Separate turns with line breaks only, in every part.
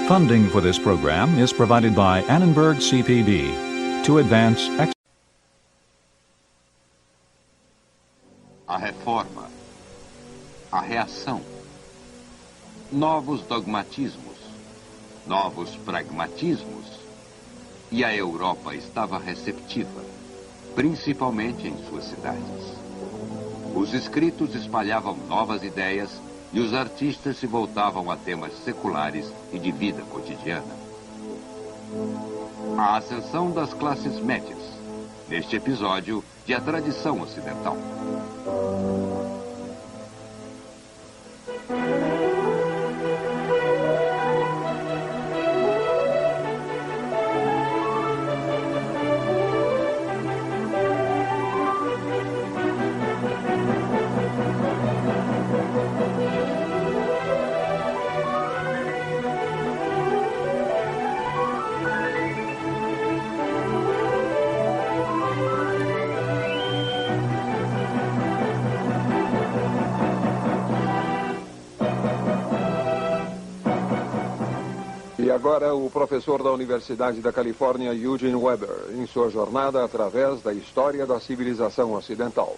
Funding for this program is provided by Annenberg CPB to advance
A reforma, a reação, novos dogmatismos, novos pragmatismos, e a Europa estava receptiva, principalmente em suas cidades. Os escritos espalhavam novas ideias e os artistas se voltavam a temas seculares e de vida cotidiana. A ascensão das classes médias, neste episódio de A Tradição Ocidental.
E agora o professor da Universidade da Califórnia, Eugene Weber, em sua jornada através da história da civilização ocidental.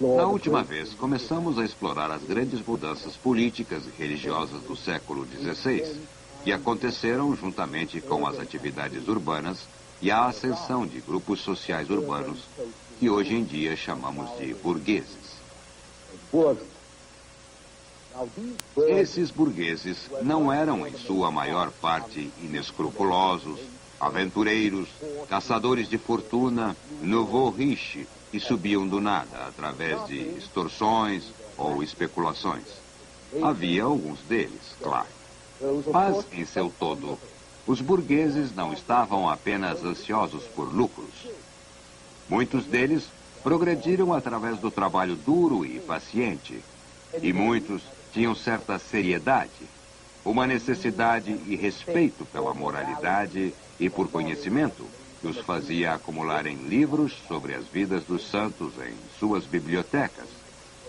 Na última vez, começamos a explorar as grandes mudanças políticas e religiosas do século XVI, que aconteceram juntamente com as atividades urbanas e a ascensão de grupos sociais urbanos, que hoje em dia chamamos de burgueses. Esses burgueses não eram, em sua maior parte, inescrupulosos, aventureiros, caçadores de fortuna, nouveau riche, que subiam do nada através de extorsões ou especulações. Havia alguns deles, claro. Mas, em seu todo, os burgueses não estavam apenas ansiosos por lucros. Muitos deles progrediram através do trabalho duro e paciente, e muitos tinham certa seriedade, uma necessidade e respeito pela moralidade e por conhecimento, que os fazia acumularem livros sobre as vidas dos santos em suas bibliotecas,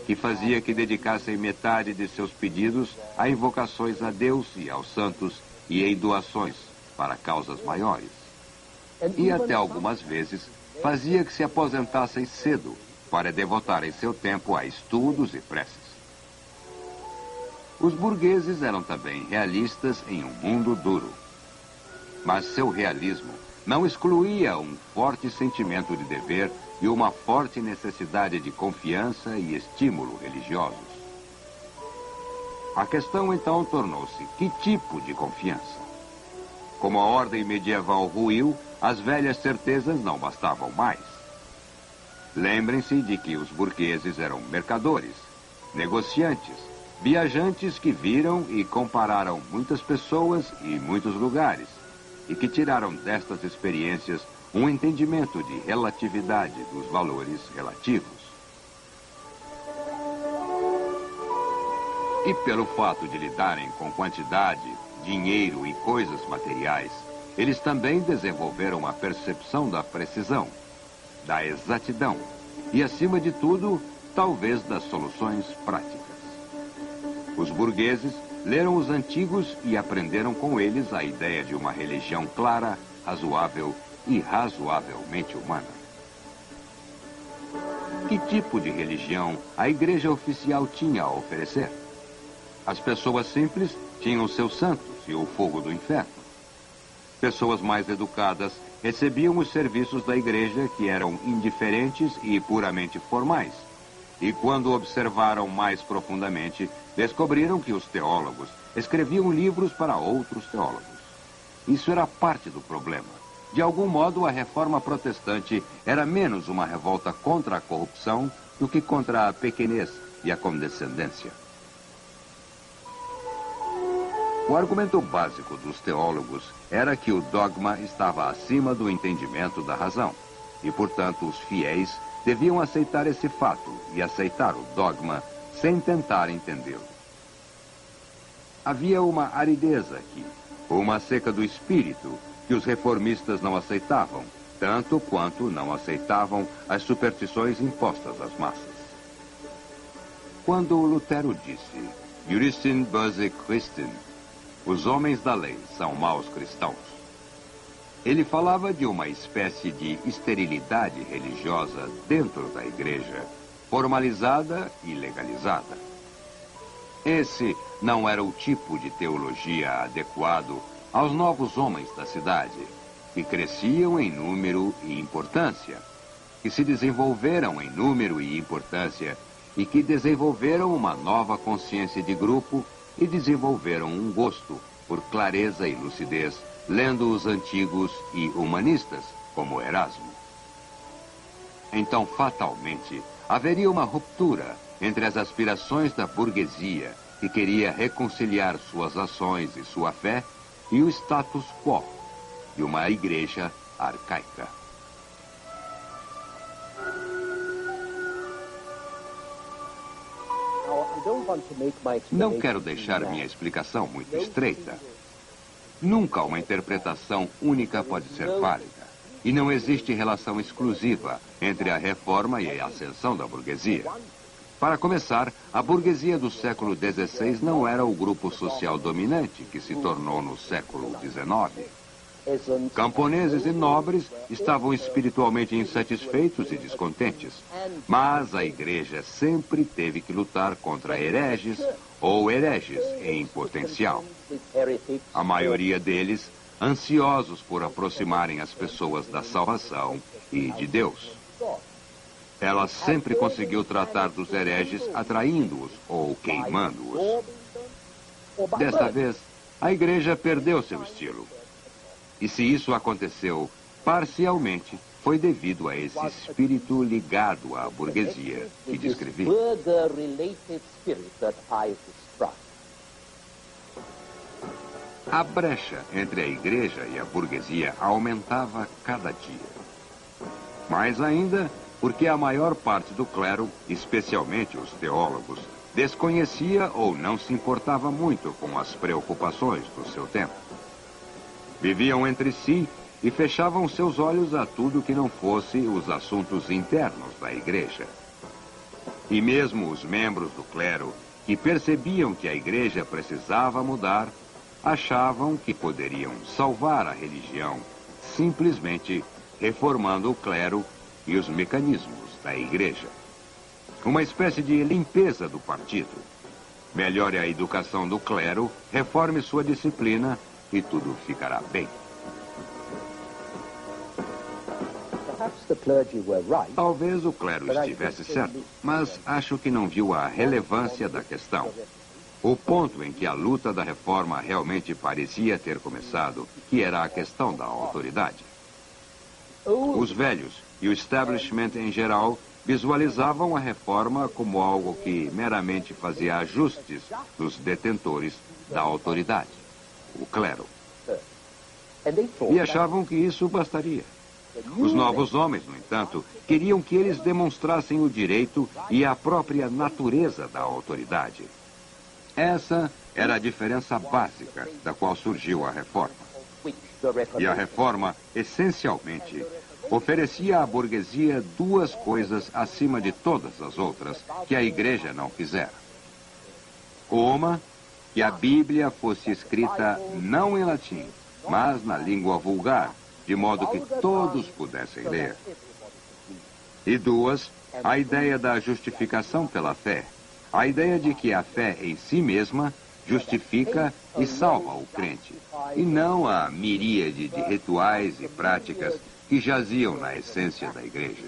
que fazia que dedicassem metade de seus pedidos a invocações a Deus e aos santos e em doações para causas maiores. E até algumas vezes fazia que se aposentassem cedo para devotarem seu tempo a estudos e preces. Os burgueses eram também realistas em um mundo duro. Mas seu realismo não excluía um forte sentimento de dever e uma forte necessidade de confiança e estímulo religiosos. A questão então tornou-se: que tipo de confiança? Como a ordem medieval ruiu, as velhas certezas não bastavam mais. Lembrem-se de que os burgueses eram mercadores, negociantes, viajantes que viram e compararam muitas pessoas e muitos lugares, e que tiraram destas experiências um entendimento de relatividade dos valores relativos. E pelo fato de lidarem com quantidade, dinheiro e coisas materiais, eles também desenvolveram a percepção da precisão, da exatidão e, acima de tudo, talvez das soluções práticas. Os burgueses leram os antigos e aprenderam com eles a ideia de uma religião clara, razoável e razoavelmente humana. Que tipo de religião a igreja oficial tinha a oferecer? As pessoas simples tinham seus santos e o fogo do inferno. Pessoas mais educadas recebiam os serviços da igreja, que eram indiferentes e puramente formais. E quando observaram mais profundamente, descobriram que os teólogos escreviam livros para outros teólogos. Isso era parte do problema. De algum modo, a reforma protestante era menos uma revolta contra a corrupção do que contra a pequenez e a condescendência. O argumento básico dos teólogos era que o dogma estava acima do entendimento da razão, e, portanto, os fiéis deviam aceitar esse fato e aceitar o dogma sem tentar entendê-lo. Havia uma aridez aqui, Uma seca do espírito que os reformistas não aceitavam, tanto quanto não aceitavam as superstições impostas às massas. Quando Lutero disse, Juristen böse Christen, os homens da lei são maus cristãos, ele falava de uma espécie de esterilidade religiosa dentro da igreja, formalizada e legalizada. Esse não era o tipo de teologia adequado aos novos homens da cidade, que cresciam em número e importância, que se desenvolveram em número e importância e que desenvolveram uma nova consciência de grupo e desenvolveram um gosto por clareza e lucidez, lendo os antigos e humanistas, como Erasmo. Então, fatalmente, haveria uma ruptura entre as aspirações da burguesia, que queria reconciliar suas ações e sua fé, e o status quo de uma igreja arcaica. Não quero deixar minha explicação muito estreita. Nunca uma interpretação única pode ser válida. E não existe relação exclusiva entre a reforma e a ascensão da burguesia. Para começar, a burguesia do século XVI não era o grupo social dominante que se tornou no século XIX. Camponeses e nobres estavam espiritualmente insatisfeitos e descontentes, mas a igreja sempre teve que lutar contra hereges ou hereges em potencial. A maioria deles ansiosos por aproximarem as pessoas da salvação e de Deus. Ela sempre conseguiu tratar dos hereges atraindo-os ou queimando-os. Desta vez, a igreja perdeu seu estilo. E se isso aconteceu parcialmente, foi devido a esse espírito ligado à burguesia que descrevi. A brecha entre a igreja e a burguesia aumentava cada dia. Mais ainda, porque a maior parte do clero, especialmente os teólogos, desconhecia ou não se importava muito com as preocupações do seu tempo. Viviam entre si e fechavam seus olhos a tudo que não fosse os assuntos internos da igreja. E mesmo os membros do clero, que percebiam que a igreja precisava mudar, achavam que poderiam salvar a religião simplesmente reformando o clero e os mecanismos da igreja. Uma espécie de limpeza do partido. Melhore a educação do clero, reforme sua disciplina e tudo ficará bem. Talvez o clero estivesse certo, mas acho que não viu a relevância da questão. O ponto em que a luta da reforma realmente parecia ter começado, que era a questão da autoridade. Os velhos e o establishment em geral visualizavam a reforma como algo que meramente fazia ajustes dos detentores da autoridade, o clero. E achavam que isso bastaria. Os novos homens, no entanto, queriam que eles demonstrassem o direito e a própria natureza da autoridade. Essa era a diferença básica da qual surgiu a reforma. E a reforma, essencialmente, oferecia à burguesia duas coisas acima de todas as outras que a igreja não fizera. Uma, que a Bíblia fosse escrita não em latim, mas na língua vulgar, de modo que todos pudessem ler. E duas, a ideia da justificação pela fé. A ideia de que a fé em si mesma justifica e salva o crente, e não a miríade de rituais e práticas que jaziam na essência da igreja.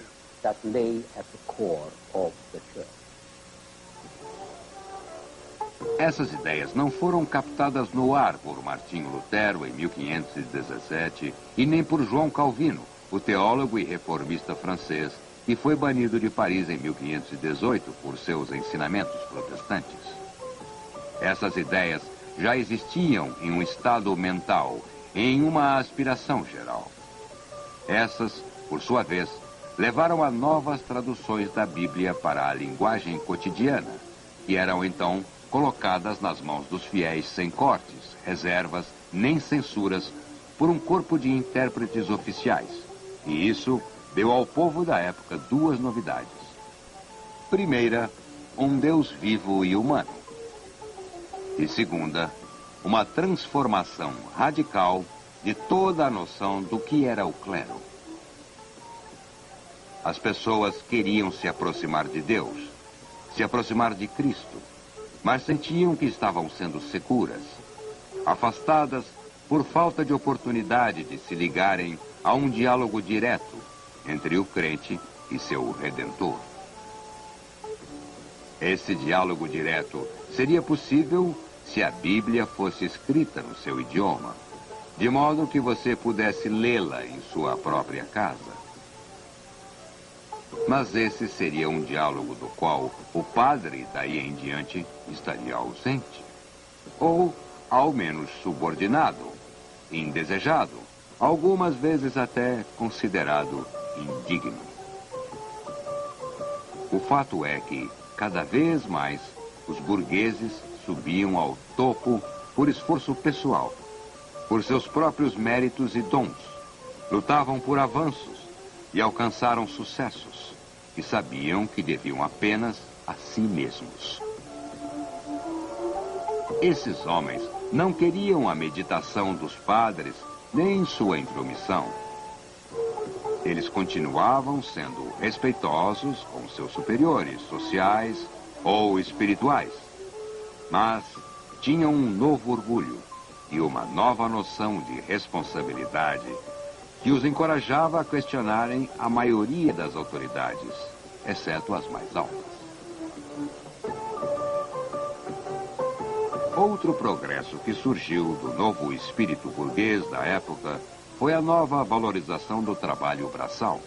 Essas ideias não foram captadas no ar por Martinho Lutero em 1517 e nem por João Calvino, o teólogo e reformista francês, que foi banido de Paris em 1518 por seus ensinamentos protestantes. Essas ideias já existiam em um estado mental, em uma aspiração geral. Essas, por sua vez, levaram a novas traduções da Bíblia para a linguagem cotidiana, que eram então colocadas nas mãos dos fiéis sem cortes, reservas, nem censuras, por um corpo de intérpretes oficiais. E isso deu ao povo da época duas novidades. Primeira, um Deus vivo e humano. E segunda, uma transformação radical de toda a noção do que era o clero. As pessoas queriam se aproximar de Deus, se aproximar de Cristo, mas sentiam que estavam sendo seguras, afastadas por falta de oportunidade de se ligarem a um diálogo direto entre o crente e seu Redentor. Esse diálogo direto seria possível se a Bíblia fosse escrita no seu idioma, de modo que você pudesse lê-la em sua própria casa. Mas esse seria um diálogo do qual o padre, daí em diante, estaria ausente. Ou, ao menos, subordinado, indesejado, algumas vezes até considerado indigno. O fato é que, cada vez mais, os burgueses subiam ao topo por esforço pessoal, por seus próprios méritos e dons, lutavam por avanços e alcançaram sucessos, e sabiam que deviam apenas a si mesmos. Esses homens não queriam a meditação dos padres, nem sua intromissão. Eles continuavam sendo respeitosos com seus superiores sociais ou espirituais, mas tinham um novo orgulho e uma nova noção de responsabilidade que os encorajava a questionarem a maioria das autoridades, exceto as mais altas. Outro progresso que surgiu do novo espírito burguês da época foi a nova valorização do trabalho braçal.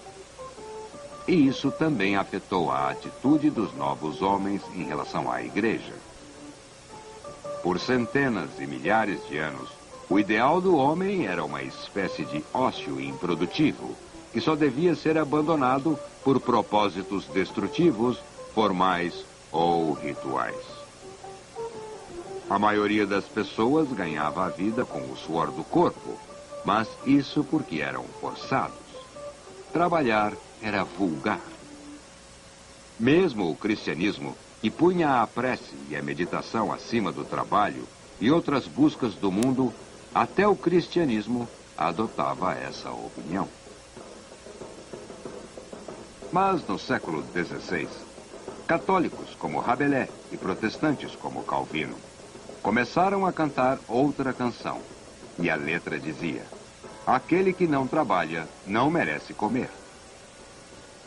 E isso também afetou a atitude dos novos homens em relação à igreja. Por centenas e milhares de anos, o ideal do homem era uma espécie de ócio improdutivo, que só devia ser abandonado por propósitos destrutivos, formais ou rituais. A maioria das pessoas ganhava a vida com o suor do corpo, mas isso porque eram forçados. Trabalhar era vulgar. Mesmo o cristianismo, que punha a prece e a meditação acima do trabalho e outras buscas do mundo, até o cristianismo adotava essa opinião. Mas no século XVI, católicos como Rabelais e protestantes como Calvino começaram a cantar outra canção. E a letra dizia: aquele que não trabalha não merece comer.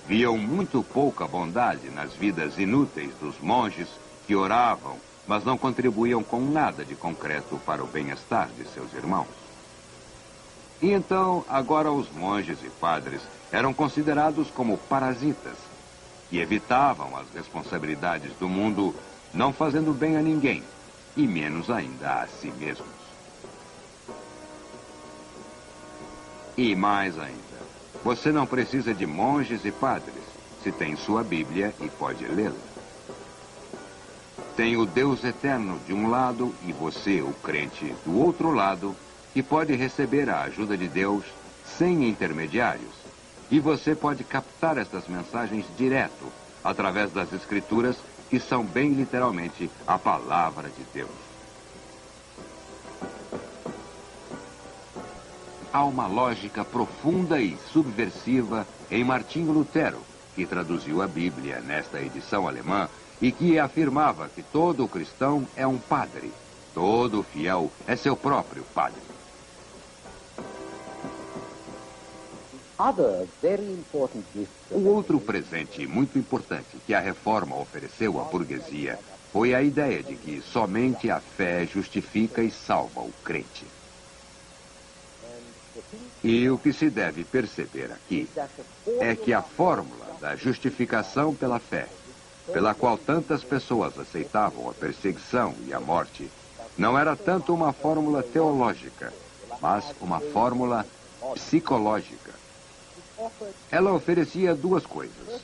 Viam muito pouca bondade nas vidas inúteis dos monges que oravam, mas não contribuíam com nada de concreto para o bem-estar de seus irmãos. E então, agora os monges e padres eram considerados como parasitas, que evitavam as responsabilidades do mundo, não fazendo bem a ninguém, e menos ainda a si mesmos. E mais ainda, você não precisa de monges e padres, se tem sua Bíblia e pode lê-la. Tem o Deus eterno de um lado e você, o crente, do outro lado, que pode receber a ajuda de Deus sem intermediários. E você pode captar estas mensagens direto, através das Escrituras, que são bem literalmente a palavra de Deus. Há uma lógica profunda e subversiva em Martinho Lutero, que traduziu a Bíblia nesta edição alemã e que afirmava que todo cristão é um padre, todo fiel é seu próprio padre. Um outro presente muito importante que a reforma ofereceu à burguesia foi a ideia de que somente a fé justifica e salva o crente. E o que se deve perceber aqui é que a fórmula da justificação pela fé, pela qual tantas pessoas aceitavam a perseguição e a morte, não era tanto uma fórmula teológica, mas uma fórmula psicológica. Ela oferecia duas coisas.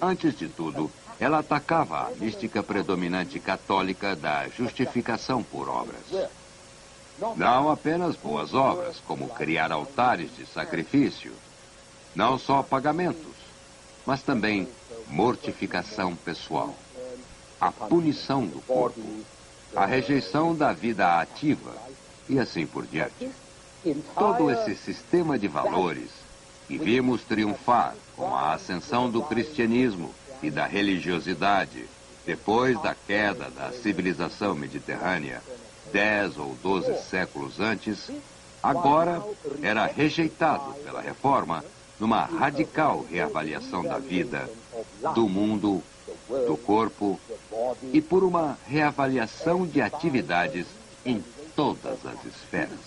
Antes de tudo, ela atacava a mística predominante católica da justificação por obras. Não apenas boas obras, como criar altares de sacrifício, não só pagamentos, mas também mortificação pessoal, a punição do corpo, a rejeição da vida ativa e assim por diante. Todo esse sistema de valores que vimos triunfar com a ascensão do cristianismo e da religiosidade depois da queda da civilização mediterrânea, 10 ou 12 séculos antes, agora era rejeitado pela Reforma numa radical reavaliação da vida, do mundo, do corpo e por uma reavaliação de atividades em todas as esferas.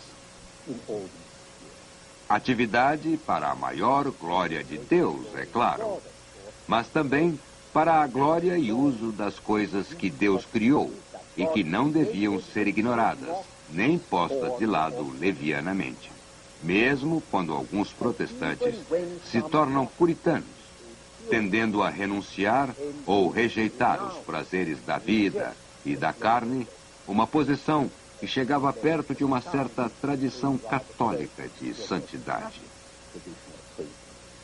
Atividade para a maior glória de Deus, é claro, mas também para a glória e uso das coisas que Deus criou e que não deviam ser ignoradas, nem postas de lado levianamente. Mesmo quando alguns protestantes se tornam puritanos, tendendo a renunciar ou rejeitar os prazeres da vida e da carne, uma posição que chegava perto de uma certa tradição católica de santidade.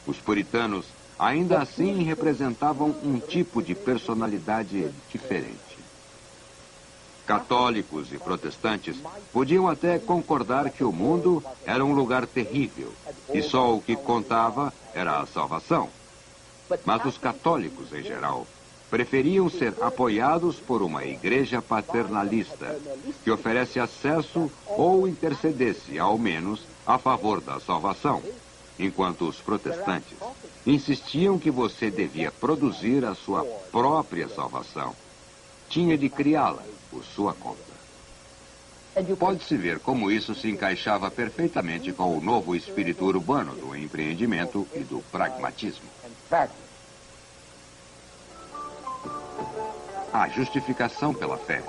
Os puritanos ainda assim representavam um tipo de personalidade diferente. Católicos e protestantes podiam até concordar que o mundo era um lugar terrível e só o que contava era a salvação. Mas os católicos, em geral, preferiam ser apoiados por uma igreja paternalista que oferece acesso ou intercedesse, ao menos, a favor da salvação, enquanto os protestantes insistiam que você devia produzir a sua própria salvação. Tinha de criá-la por sua conta. Pode-se ver como isso se encaixava perfeitamente com o novo espírito urbano do empreendimento e do pragmatismo. A justificação pela fé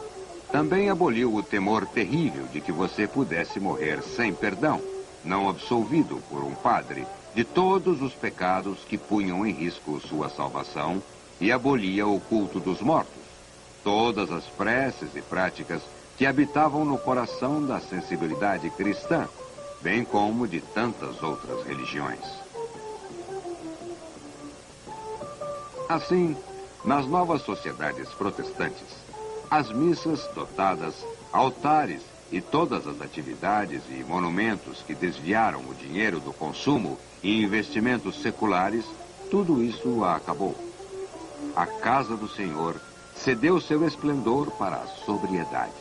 também aboliu o temor terrível de que você pudesse morrer sem perdão, não absolvido por um padre de todos os pecados que punham em risco sua salvação, e abolia o culto dos mortos, todas as preces e práticas que habitavam no coração da sensibilidade cristã, bem como de tantas outras religiões. Assim, nas novas sociedades protestantes, as missas dotadas, altares e todas as atividades e monumentos que desviaram o dinheiro do consumo e investimentos seculares, tudo isso acabou. A casa do Senhor cedeu seu esplendor para a sobriedade.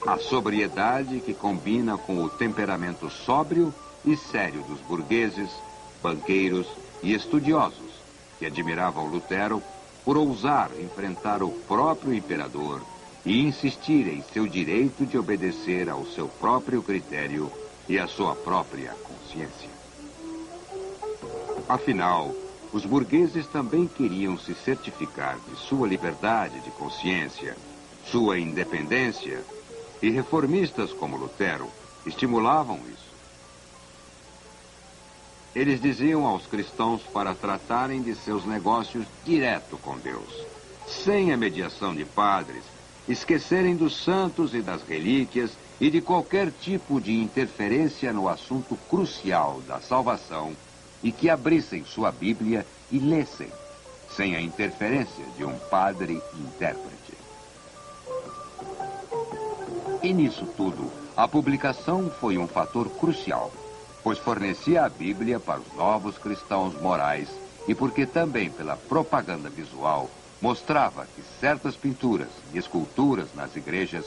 A sobriedade que combina com o temperamento sóbrio e sério dos burgueses, banqueiros e estudiosos que admiravam Lutero por ousar enfrentar o próprio imperador e insistir em seu direito de obedecer ao seu próprio critério e à sua própria consciência. Afinal, os burgueses também queriam se certificar de sua liberdade de consciência, sua independência, e reformistas como Lutero estimulavam isso. Eles diziam aos cristãos para tratarem de seus negócios direto com Deus, sem a mediação de padres, esquecerem dos santos e das relíquias e de qualquer tipo de interferência no assunto crucial da salvação, e que abrissem sua Bíblia e lessem, sem a interferência de um padre intérprete. E nisso tudo, a publicação foi um fator crucial, pois fornecia a Bíblia para os novos cristãos morais e porque também pela propaganda visual mostrava que certas pinturas e esculturas nas igrejas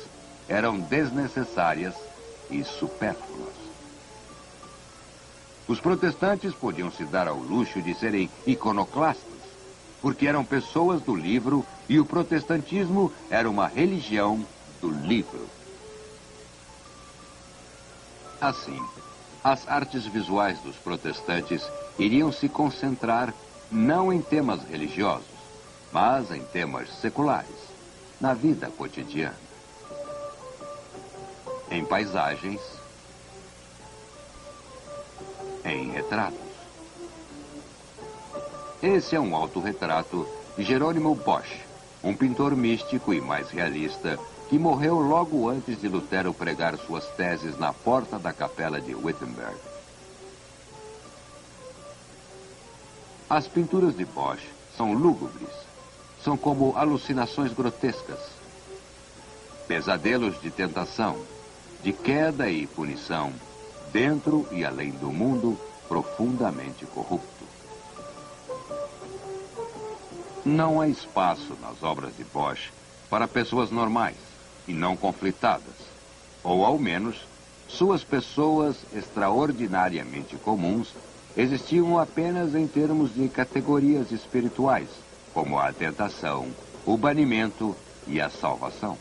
eram desnecessárias e supérfluas. Os protestantes podiam se dar ao luxo de serem iconoclastas, porque eram pessoas do livro e o protestantismo era uma religião do livro. Assim, as artes visuais dos protestantes iriam se concentrar não em temas religiosos, mas em temas seculares, na vida cotidiana. Em paisagens, em retratos, Esse é um autorretrato de Jerônimo Bosch, um pintor místico e mais realista que morreu logo antes de Lutero pregar suas teses na porta da capela de Wittenberg. As pinturas de Bosch são lúgubres, são como alucinações grotescas, pesadelos de tentação, de queda e punição, dentro e além do mundo profundamente corrupto. Não há espaço nas obras de Bosch para pessoas normais e não conflitadas, ou ao menos, suas pessoas extraordinariamente comuns existiam apenas em termos de categorias espirituais, como a tentação, o banimento e a salvação.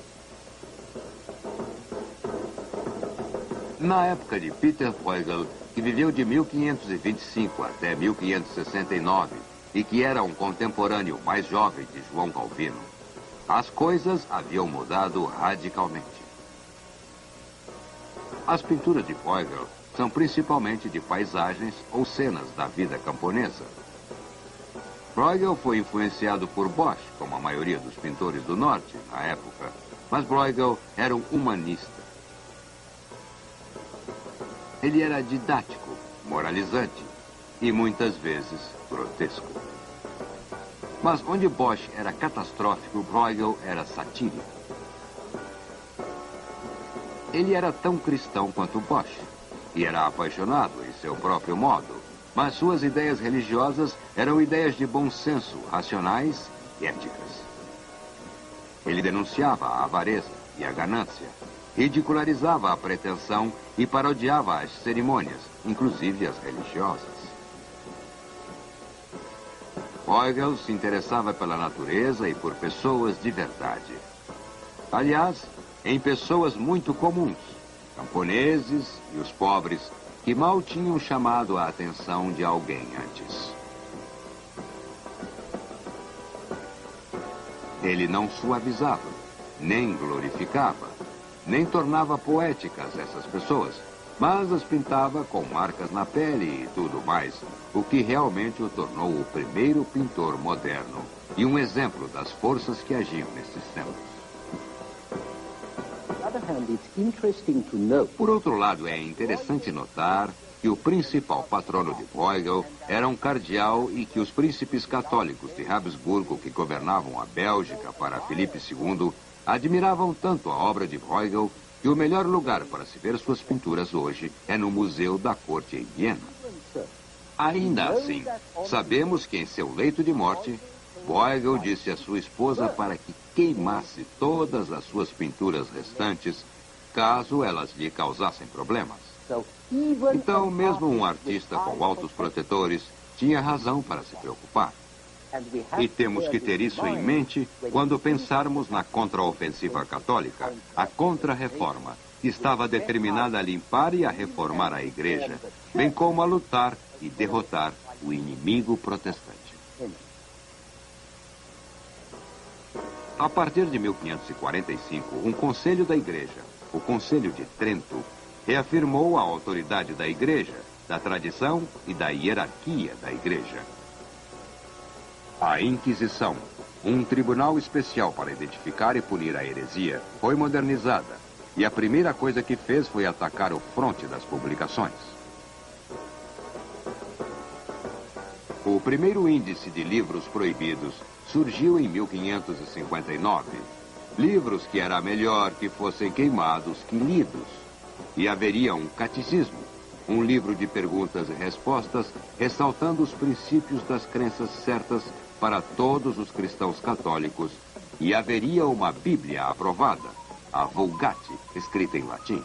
Na época de Peter Bruegel, que viveu de 1525 até 1569, e que era um contemporâneo mais jovem de João Calvino, as coisas haviam mudado radicalmente. As pinturas de Bruegel são principalmente de paisagens ou cenas da vida camponesa. Bruegel foi influenciado por Bosch, como a maioria dos pintores do norte na época, mas Bruegel era um humanista. Ele era didático, moralizante e muitas vezes grotesco. Mas onde Bosch era catastrófico, Bruegel era satírico. Ele era tão cristão quanto Bosch e era apaixonado em seu próprio modo, mas suas ideias religiosas eram ideias de bom senso, racionais e éticas. Ele denunciava a avareza e a ganância, ridicularizava a pretensão e parodiava as cerimônias, inclusive as religiosas. Bruegel se interessava pela natureza e por pessoas de verdade. Aliás, em pessoas muito comuns, camponeses e os pobres, que mal tinham chamado a atenção de alguém antes. Ele não suavizava, nem glorificava, nem tornava poéticas essas pessoas, mas as pintava com marcas na pele e tudo mais, o que realmente o tornou o primeiro pintor moderno e um exemplo das forças que agiam nesses tempos. Por outro lado, é interessante notar que o principal patrono de Bruegel era um cardeal e que os príncipes católicos de Habsburgo que governavam a Bélgica para Filipe II admiravam tanto a obra de Bruegel que o melhor lugar para se ver suas pinturas hoje é no Museu da Corte em Viena. Ainda assim, sabemos que em seu leito de morte, Bruegel disse à sua esposa para que queimasse todas as suas pinturas restantes, caso elas lhe causassem problemas. Então, mesmo um artista com altos protetores tinha razão para se preocupar. E temos que ter isso em mente quando pensarmos na contraofensiva católica, a contra-reforma, que estava determinada a limpar e a reformar a igreja, bem como a lutar e derrotar o inimigo protestante. A partir de 1545, um conselho da igreja, o Conselho de Trento, reafirmou a autoridade da igreja, da tradição e da hierarquia da igreja. A Inquisição, um tribunal especial para identificar e punir a heresia, foi modernizada, e a primeira coisa que fez foi atacar o fronte das publicações. O primeiro índice de livros proibidos surgiu em 1559. Livros que era melhor que fossem queimados que lidos. E haveria um catecismo, um livro de perguntas e respostas, ressaltando os princípios das crenças certas para todos os cristãos católicos. E haveria uma Bíblia aprovada, a Vulgate, escrita em latim.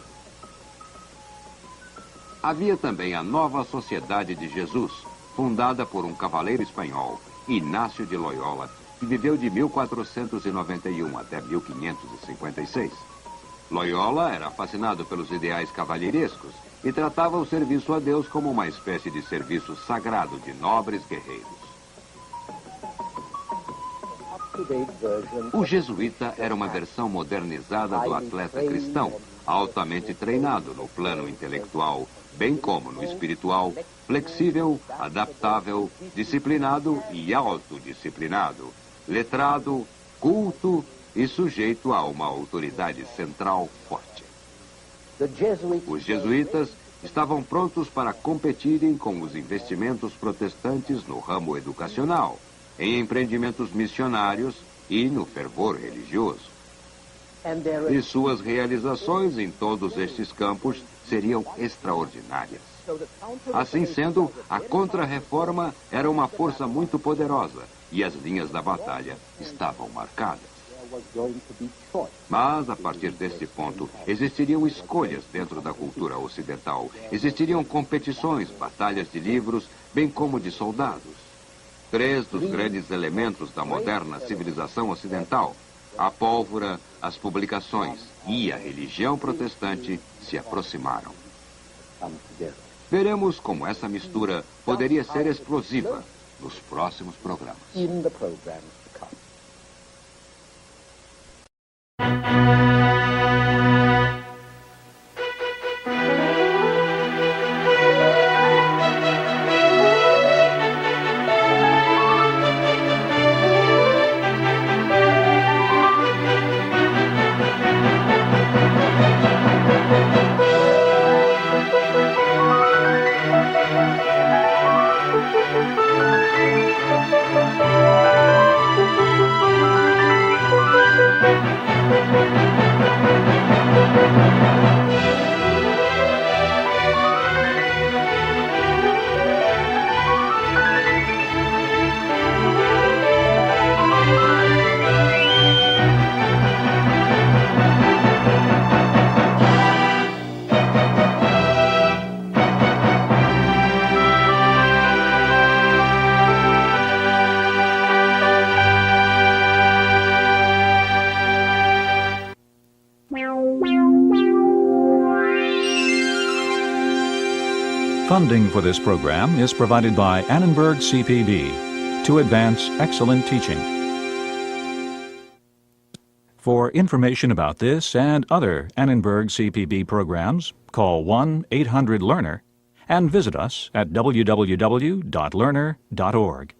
Havia também a Nova Sociedade de Jesus, fundada por um cavaleiro espanhol, Inácio de Loyola, que viveu de 1491 até 1556. Loyola era fascinado pelos ideais cavalheirescos e tratava o serviço a Deus como uma espécie de serviço sagrado de nobres guerreiros. O jesuíta era uma versão modernizada do atleta cristão, altamente treinado no plano intelectual, bem como no espiritual, flexível, adaptável, disciplinado e autodisciplinado, letrado, culto e sujeito a uma autoridade central forte. Os jesuítas estavam prontos para competirem com os investimentos protestantes no ramo educacional, em empreendimentos missionários e no fervor religioso. E suas realizações em todos estes campos seriam extraordinárias. Assim sendo, a Contra-Reforma era uma força muito poderosa e as linhas da batalha estavam marcadas. Mas, a partir deste ponto, existiriam escolhas dentro da cultura ocidental. Existiriam competições, batalhas de livros, bem como de soldados. 3 dos grandes elementos da moderna civilização ocidental, a pólvora, as publicações e a religião protestante, se aproximaram. Veremos como essa mistura poderia ser explosiva nos próximos programas.
Funding for this program is provided by Annenberg CPB to advance excellent teaching. For information about this and other Annenberg CPB programs, call 1-800-LEARNER and visit us at www.learner.org.